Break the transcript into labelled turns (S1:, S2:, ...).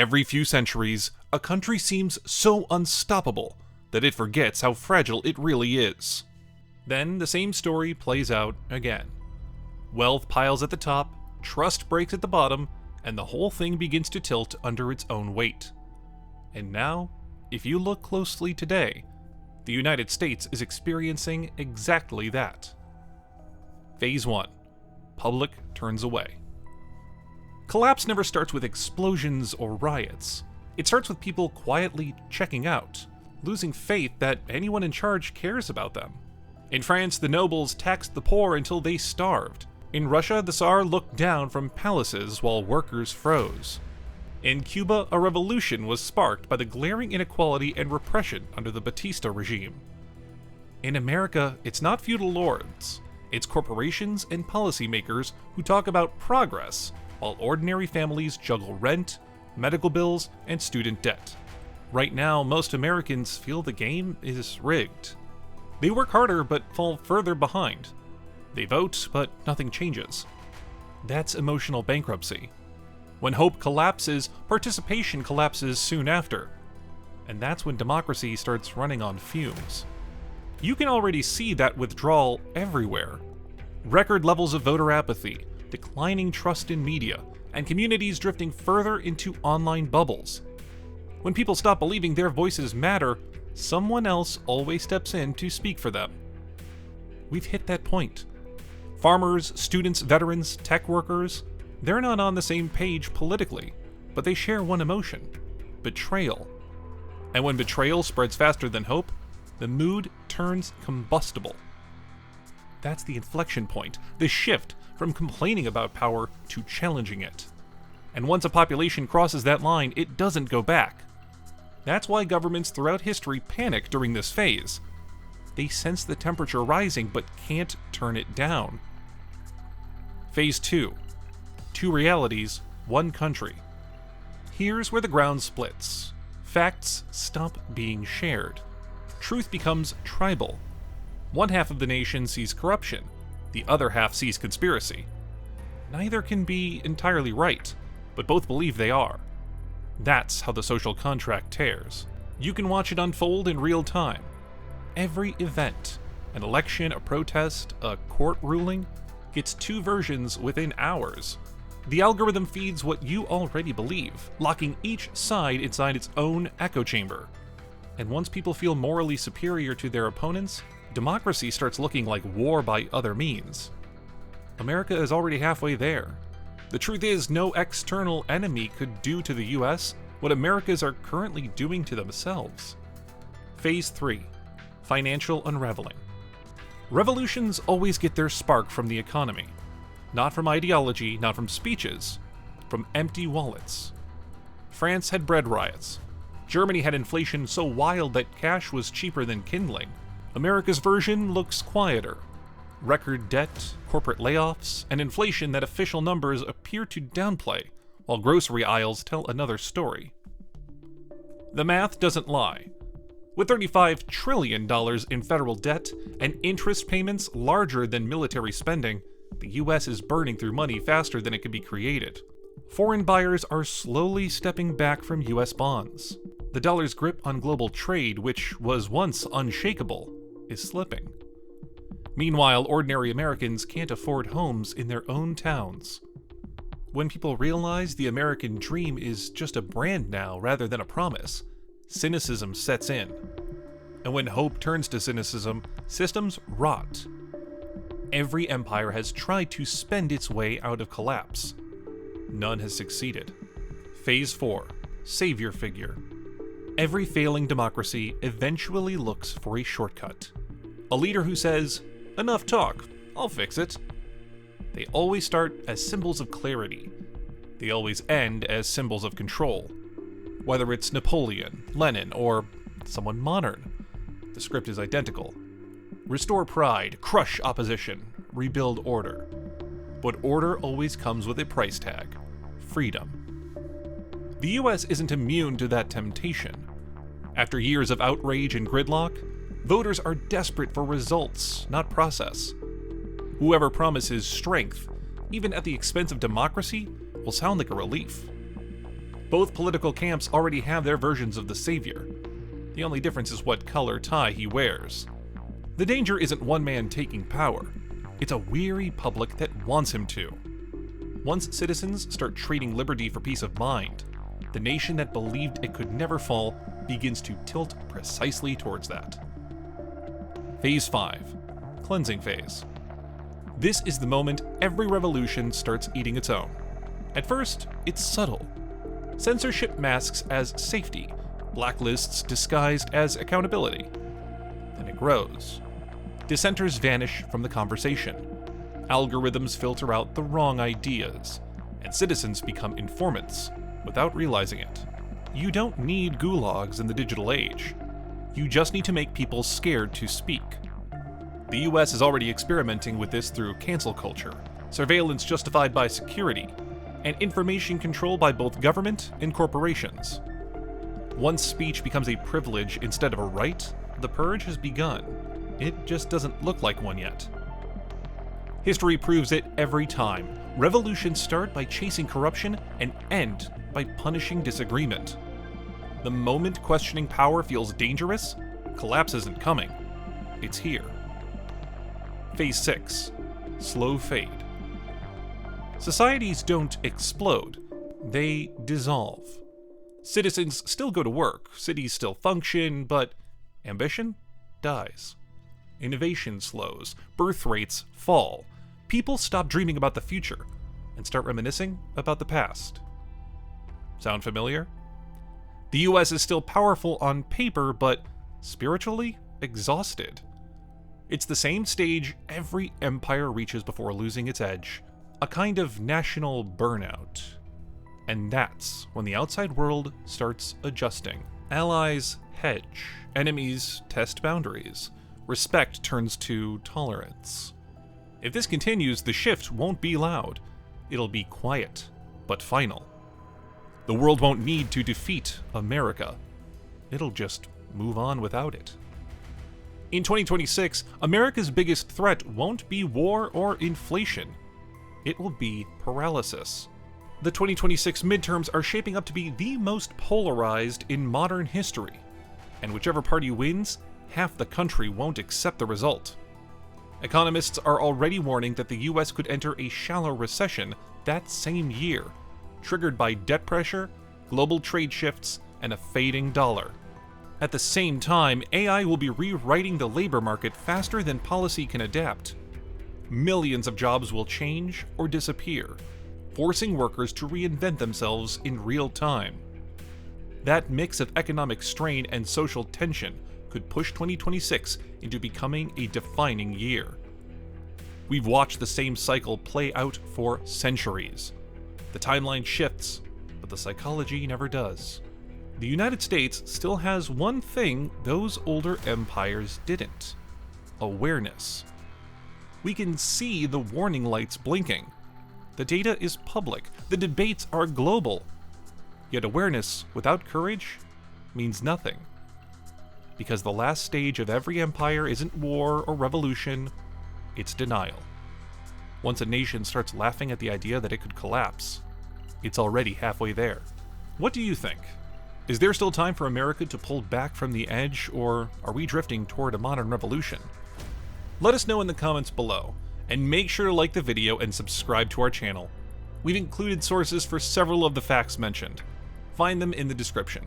S1: Every few centuries, a country seems so unstoppable that it forgets how fragile it really is. Then the same story plays out again. Wealth piles at the top, trust breaks at the bottom, and the whole thing begins to tilt under its own weight. And now, if you look closely today, the United States is experiencing exactly that. Phase 1. Public turns away. Collapse never starts with explosions or riots. It starts with people quietly checking out, losing faith that anyone in charge cares about them. In France, the nobles taxed the poor until they starved. In Russia, the Tsar looked down from palaces while workers froze. In Cuba, a revolution was sparked by the glaring inequality and repression under the Batista regime. In America, it's not feudal lords. It's corporations and policymakers who talk about progress, while ordinary families juggle rent, medical bills, and student debt. Right now, most Americans feel the game is rigged. They work harder but fall further behind. They vote, but nothing changes. That's emotional bankruptcy. When hope collapses, participation collapses soon after. And that's when democracy starts running on fumes. You can already see that withdrawal everywhere. Record levels of voter apathy, declining trust in media, and communities drifting further into online bubbles. When people stop believing their voices matter, someone else always steps in to speak for them. We've hit that point. Farmers, students, veterans, tech workers, they're not on the same page politically, but they share one emotion: betrayal. And when betrayal spreads faster than hope, the mood turns combustible. That's the inflection point, the shift from complaining about power to challenging it. And once a population crosses that line, it doesn't go back. That's why governments throughout history panic during this phase. They sense the temperature rising but can't turn it down. Phase 2. Two realities, one country. Here's where the ground splits. Facts stop being shared. Truth becomes tribal. One half of the nation sees corruption, the other half sees conspiracy. Neither can be entirely right, but both believe they are. That's how the social contract tears. You can watch it unfold in real time. Every event, an election, a protest, a court ruling, gets two versions within hours. The algorithm feeds what you already believe, locking each side inside its own echo chamber. And once people feel morally superior to their opponents, democracy starts looking like war by other means. America is already halfway there. The truth is, no external enemy could do to the US what Americans are currently doing to themselves. Phase 3. Financial unraveling. Revolutions always get their spark from the economy. Not from ideology, not from speeches, from empty wallets. France had bread riots. Germany had inflation so wild that cash was cheaper than kindling. America's version looks quieter. Record debt, corporate layoffs, and inflation that official numbers appear to downplay, while grocery aisles tell another story. The math doesn't lie. With $35 trillion in federal debt and interest payments larger than military spending, the US is burning through money faster than it can be created. Foreign buyers are slowly stepping back from US bonds. The dollar's grip on global trade, which was once unshakable, is slipping. Meanwhile, ordinary Americans can't afford homes in their own towns. When people realize the American dream is just a brand now rather than a promise, cynicism sets in. And when hope turns to cynicism, systems rot. Every empire has tried to spend its way out of collapse. None has succeeded. Phase 4. Savior figure. Every failing democracy eventually looks for a shortcut. A leader who says, "Enough talk, I'll fix it." They always start as symbols of clarity. They always end as symbols of control. Whether it's Napoleon, Lenin, or someone modern, the script is identical. Restore pride, crush opposition, rebuild order. But order always comes with a price tag: freedom. The US isn't immune to that temptation. After years of outrage and gridlock, voters are desperate for results, not process. Whoever promises strength, even at the expense of democracy, will sound like a relief. Both political camps already have their versions of the savior. The only difference is what color tie he wears. The danger isn't one man taking power. It's a weary public that wants him to. Once citizens start trading liberty for peace of mind, the nation that believed it could never fall begins to tilt precisely towards that. Phase 5. Cleansing Phase. This is the moment every revolution starts eating its own. At first, it's subtle. Censorship masks as safety, blacklists disguised as accountability. Then it grows. Dissenters vanish from the conversation. Algorithms filter out the wrong ideas, and citizens become informants without realizing it. You don't need gulags in the digital age. You just need to make people scared to speak. The US is already experimenting with this through cancel culture, surveillance justified by security, and information control by both government and corporations. Once speech becomes a privilege instead of a right, the purge has begun. It just doesn't look like one yet. History proves it every time. Revolutions start by chasing corruption and end by punishing disagreement. The moment questioning power feels dangerous, collapse isn't coming. It's here. Phase 6. Slow fade. Societies don't explode, they dissolve. Citizens still go to work, cities still function, but ambition dies. Innovation slows, birth rates fall. People stop dreaming about the future and start reminiscing about the past. Sound familiar? The US is still powerful on paper, but spiritually exhausted. It's the same stage every empire reaches before losing its edge, a kind of national burnout. And that's when the outside world starts adjusting. Allies hedge, enemies test boundaries, respect turns to tolerance. If this continues, the shift won't be loud. It'll be quiet, but final. The world won't need to defeat America. It'll just move on without it. In 2026, America's biggest threat won't be war or inflation. It will be paralysis. The 2026 midterms are shaping up to be the most polarized in modern history, and whichever party wins, half the country won't accept the result. Economists are already warning that the US could enter a shallow recession that same year, triggered by debt pressure, global trade shifts, and a fading dollar. At the same time, AI will be rewriting the labor market faster than policy can adapt. Millions of jobs will change or disappear, forcing workers to reinvent themselves in real time. That mix of economic strain and social tension could push 2026 into becoming a defining year. We've watched the same cycle play out for centuries. The timeline shifts, but the psychology never does. The United States still has one thing those older empires didn't: awareness. We can see the warning lights blinking. The data is public, the debates are global. Yet awareness without courage means nothing. Because the last stage of every empire isn't war or revolution, it's denial. Once a nation starts laughing at the idea that it could collapse, it's already halfway there. What do you think? Is there still time for America to pull back from the edge, or are we drifting toward a modern revolution? Let us know in the comments below, and make sure to like the video and subscribe to our channel. We've included sources for several of the facts mentioned. Find them in the description.